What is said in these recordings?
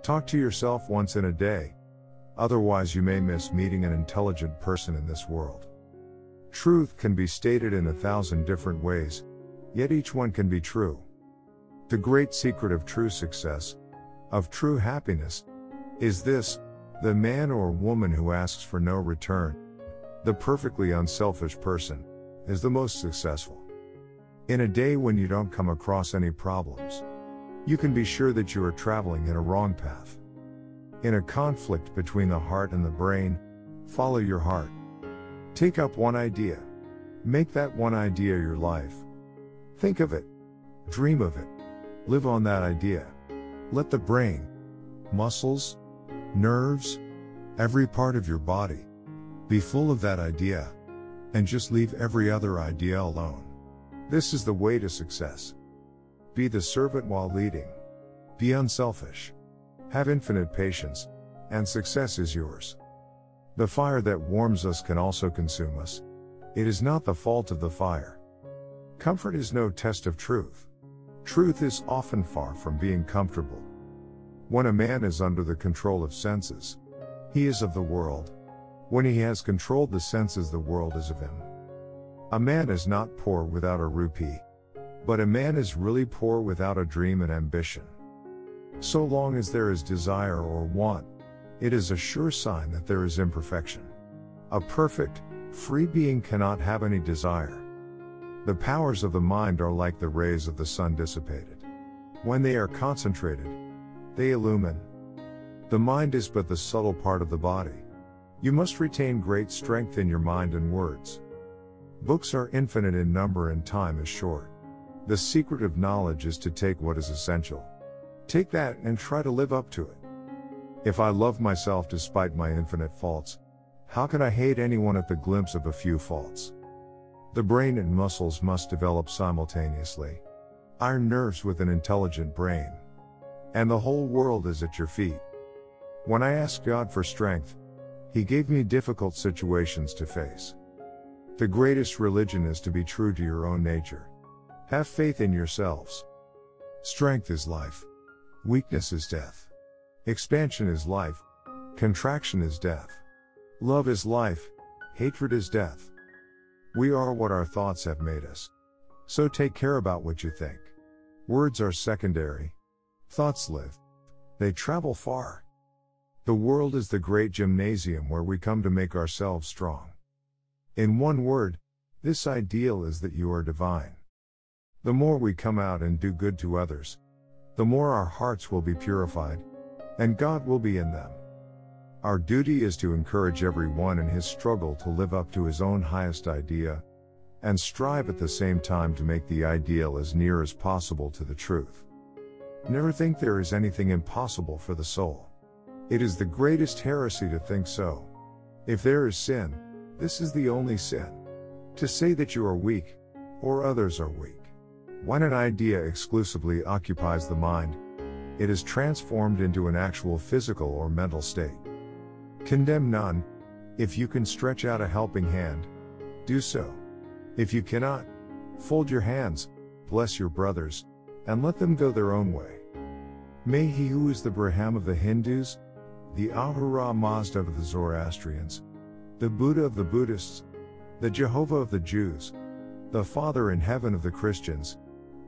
Talk to yourself once in a day, otherwise you may miss meeting an intelligent person in this world. Truth can be stated in 1,000 different ways, yet each one can be true. The great secret of true success, of true happiness, is this: the man or woman who asks for no return, the perfectly unselfish person, is the most successful. In a day when you don't come across any problems, you can be sure that you are traveling in a wrong path. In a conflict between the heart and the brain, follow your heart. Take up one idea. Make that one idea your life. Think of it. Dream of it. Live on that idea. Let the brain, muscles, nerves, every part of your body, be full of that idea, and just leave every other idea alone. This is the way to success. Be the servant while leading. Be unselfish. Have infinite patience, and success is yours. The fire that warms us can also consume us. It is not the fault of the fire. Comfort is no test of truth. Truth is often far from being comfortable. When a man is under the control of senses, he is of the world. When he has controlled the senses, the world is of him. A man is not poor without a rupee, but a man is really poor without a dream and ambition. So long as there is desire or want, it is a sure sign that there is imperfection. A perfect, free being cannot have any desire. The powers of the mind are like the rays of the sun dissipated. When they are concentrated, they illumine. The mind is but the subtle part of the body. You must retain great strength in your mind and words. Books are infinite in number and time is short. The secret of knowledge is to take what is essential. Take that and try to live up to it. If I love myself despite my infinite faults, how can I hate anyone at the glimpse of a few faults? The brain and muscles must develop simultaneously. Iron nerves with an intelligent brain. And the whole world is at your feet. When I asked God for strength, He gave me difficult situations to face. The greatest religion is to be true to your own nature. Have faith in yourselves. Strength is life. Weakness is death. Expansion is life. Contraction is death. Love is life. Hatred is death. We are what our thoughts have made us. So take care about what you think. Words are secondary. Thoughts live. They travel far. The world is the great gymnasium where we come to make ourselves strong. In one word, this ideal is that you are divine. The more we come out and do good to others, the more our hearts will be purified, and God will be in them. Our duty is to encourage everyone in his struggle to live up to his own highest idea, and strive at the same time to make the ideal as near as possible to the truth. Never think there is anything impossible for the soul. It is the greatest heresy to think so. If there is sin, this is the only sin. To say that you are weak, or others are weak. When an idea exclusively occupies the mind, it is transformed into an actual physical or mental state. Condemn none. If you can stretch out a helping hand, do so. If you cannot, fold your hands, bless your brothers, and let them go their own way. May he who is the Brahman of the Hindus, the Ahura Mazda of the Zoroastrians, the Buddha of the Buddhists, the Jehovah of the Jews, the Father in heaven of the Christians,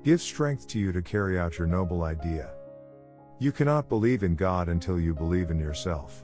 give strength to you to carry out your noble idea. You cannot believe in God until you believe in yourself.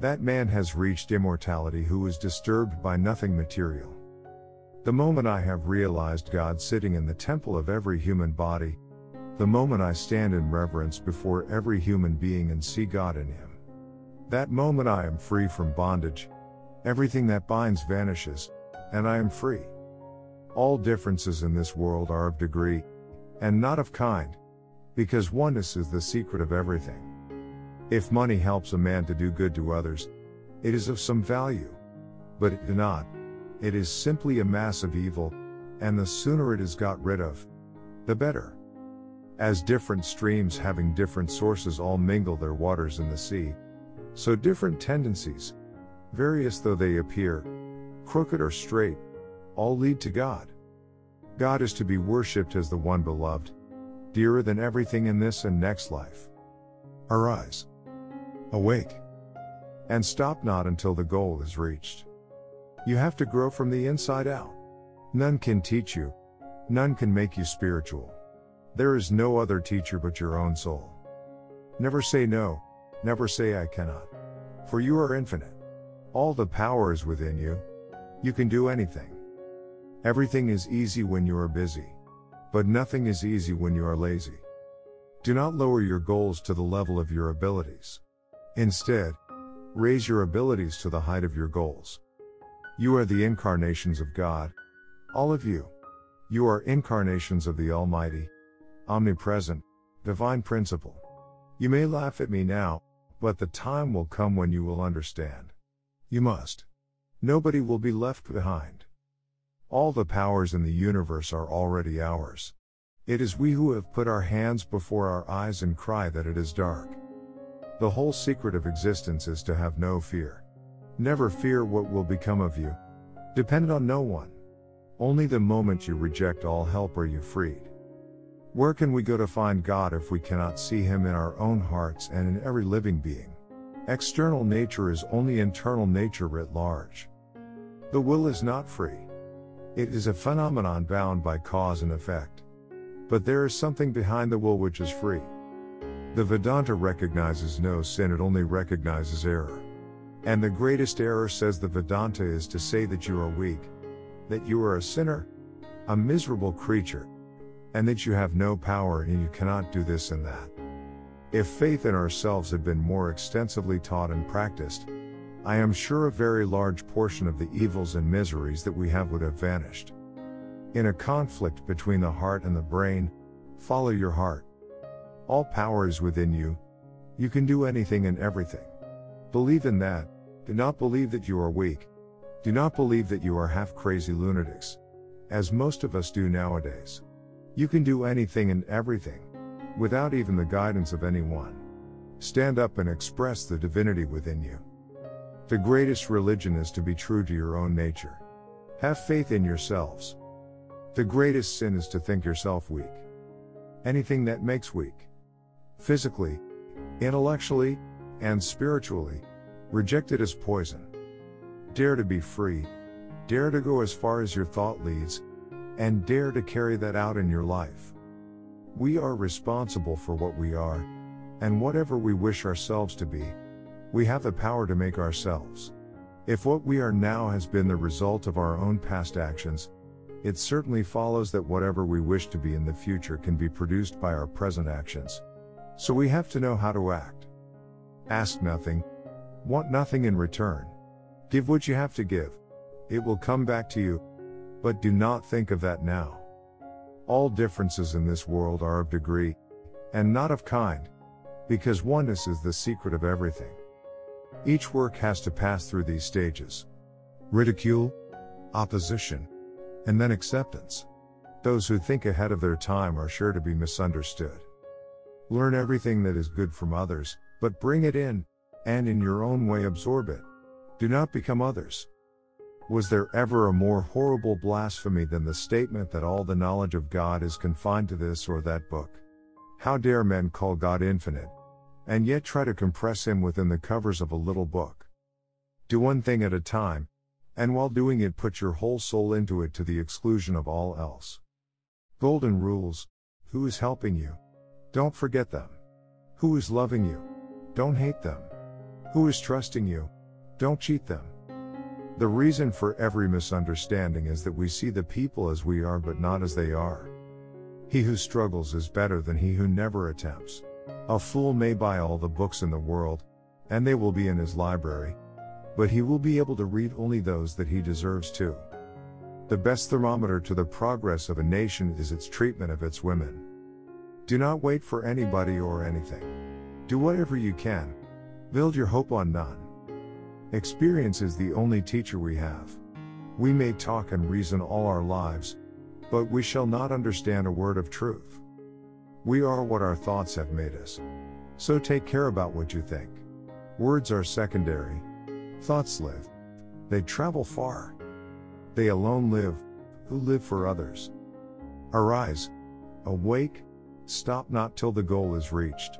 That man has reached immortality who is disturbed by nothing material. The moment I have realized God sitting in the temple of every human body, the moment I stand in reverence before every human being and see God in him, that moment I am free from bondage. Everything that binds vanishes, and I am free. All differences in this world are of degree, and not of kind, because oneness is the secret of everything. If money helps a man to do good to others, it is of some value. But it does not. It is simply a mass of evil, and the sooner it is got rid of, the better. As different streams having different sources all mingle their waters in the sea, so different tendencies, various though they appear, crooked or straight, all lead to God. God is to be worshipped as the one beloved, dearer than everything in this and next life. Arise. Awake. And stop not until the goal is reached. You have to grow from the inside out. None can teach you. None can make you spiritual. There is no other teacher but your own soul. Never say no. Never say I cannot. For you are infinite. All the power is within you. You can do anything. Everything is easy when you are busy. But nothing is easy when you are lazy. Do not lower your goals to the level of your abilities. Instead, raise your abilities to the height of your goals. You are the incarnations of God. All of you. You are incarnations of the Almighty, omnipresent, divine principle. You may laugh at me now, but the time will come when you will understand. You must. Nobody will be left behind. All the powers in the universe are already ours. It is we who have put our hands before our eyes and cry that it is dark. The whole secret of existence is to have no fear. Never fear what will become of you. Depend on no one. Only the moment you reject all help are you freed. Where can we go to find God if we cannot see Him in our own hearts and in every living being? External nature is only internal nature writ large. The will is not free. It is a phenomenon bound by cause and effect. But there is something behind the will which is free. The Vedanta recognizes no sin, it only recognizes error. And the greatest error, says the Vedanta, is to say that you are weak, that you are a sinner, a miserable creature, and that you have no power and you cannot do this and that. If faith in ourselves had been more extensively taught and practiced, I am sure a very large portion of the evils and miseries that we have would have vanished. In a conflict between the heart and the brain, follow your heart. All power is within you. You can do anything and everything. Believe in that. Do not believe that you are weak. Do not believe that you are half-crazy lunatics, as most of us do nowadays. You can do anything and everything, without even the guidance of anyone. Stand up and express the divinity within you. The greatest religion is to be true to your own nature. Have faith in yourselves. The greatest sin is to think yourself weak. Anything that makes weak, physically, intellectually, and spiritually, reject it as poison. Dare to be free, dare to go as far as your thought leads, and dare to carry that out in your life. We are responsible for what we are, and whatever we wish ourselves to be, we have the power to make ourselves. If what we are now has been the result of our own past actions, it certainly follows that whatever we wish to be in the future can be produced by our present actions. So we have to know how to act. Ask nothing, want nothing in return. Give what you have to give. It will come back to you. But do not think of that now. All differences in this world are of degree, and not of kind, because oneness is the secret of everything. Each work has to pass through these stages: ridicule, opposition, and then acceptance. Those who think ahead of their time are sure to be misunderstood. Learn everything that is good from others, but bring it in, and in your own way absorb it. Do not become others. Was there ever a more horrible blasphemy than the statement that all the knowledge of God is confined to this or that book? How dare men call God infinite, and yet try to compress Him within the covers of a little book? Do one thing at a time, and while doing it put your whole soul into it to the exclusion of all else. Golden rules: who is helping you? Don't forget them. Who is loving you? Don't hate them. Who is trusting you? Don't cheat them. The reason for every misunderstanding is that we see the people as we are but not as they are. He who struggles is better than he who never attempts. A fool may buy all the books in the world, and they will be in his library, but he will be able to read only those that he deserves to. The best thermometer to the progress of a nation is its treatment of its women. Do not wait for anybody or anything. Do whatever you can. Build your hope on none. Experience is the only teacher we have. We may talk and reason all our lives, but we shall not understand a word of truth. We are what our thoughts have made us. So take care about what you think. Words are secondary. Thoughts live. They travel far. They alone live, who live for others. Arise. Awake. Stop not till the goal is reached.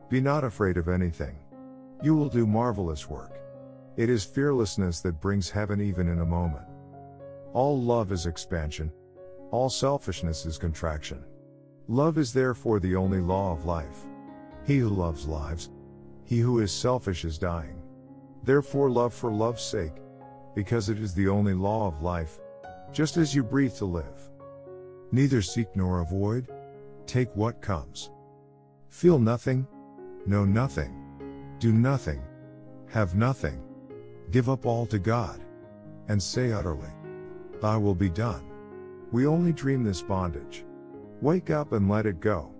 Be not afraid of anything. You will do marvelous work. It is fearlessness that brings heaven even in a moment. All love is expansion. All selfishness is contraction. Love is therefore the only law of life. He who loves lives. He who is selfish is dying. Therefore love for love's sake, because it is the only law of life, just as you breathe to live. Neither seek nor avoid. Take what comes. Feel nothing. Know nothing. Do nothing. Have nothing. Give up all to God. And say utterly, Thy will be done. We only dream this bondage. Wake up and let it go.